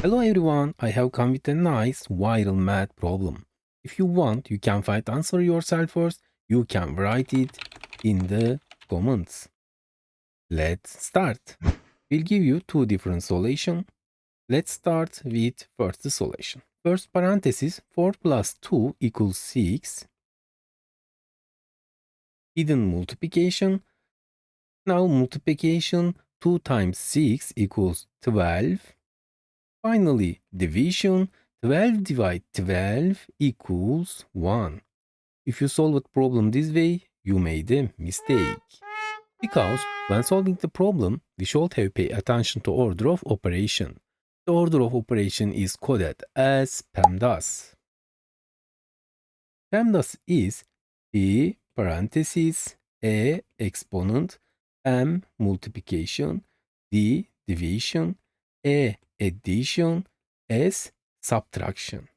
Hello everyone, I have come with a nice viral math problem. If you want, you can find answer yourself first. You can write it in the comments. Let's start. We'll give you two different solutions. Let's start with first solution. First parenthesis 4 plus 2 equals 6. Hidden multiplication. Now multiplication 2 times 6 equals 12. Finally, division 12 divide 12 equals 1. If you solve a problem this way, you made a mistake. Because when solving the problem, we should have pay attention to order of operation. The order of operation is coded as PEMDAS. PEMDAS is P parenthesis A exponent, M multiplication, D division, A addition, S subtraction.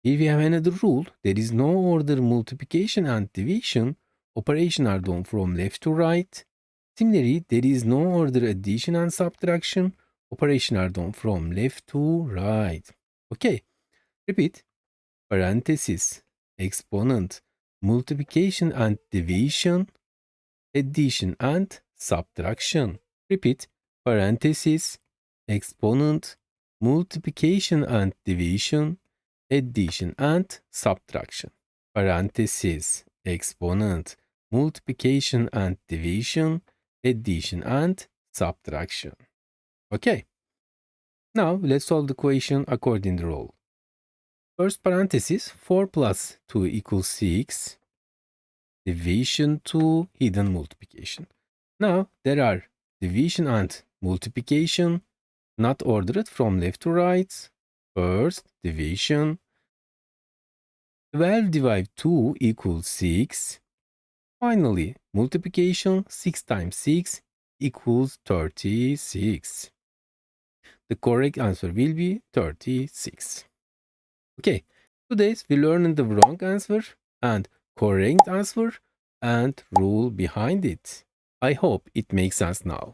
If we have another rule, there is no order multiplication and division. Operations are done from left to right. Similarly, there is no order addition and subtraction. Operations are done from left to right. Okay, repeat. Parenthesis, exponent, multiplication and division, addition and subtraction. Repeat. Parenthesis, exponent, multiplication and division, addition and subtraction. Parenthesis, exponent, multiplication and division, addition and subtraction. Okay. Now let's solve the equation according to the rule. First parenthesis 4 plus 2 equals 6. Division to hidden multiplication. Now there are division and multiplication not ordered from left to right. First division 12 divided 2 equals 6. Finally, multiplication 6 times 6 equals 36. The correct answer will be 36. Okay, today we learned the wrong answer and correct answer and rule behind it. I hope it makes sense now.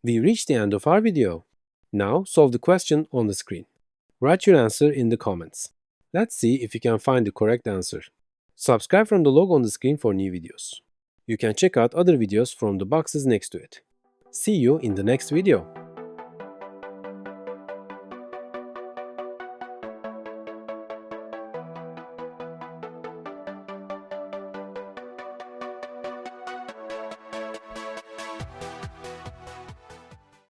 We reached the end of our video. Now solve the question on the screen. Write your answer in the comments. Let's see if you can find the correct answer. Subscribe from the logo on the screen for new videos. You can check out other videos from the boxes next to it. See you in the next video.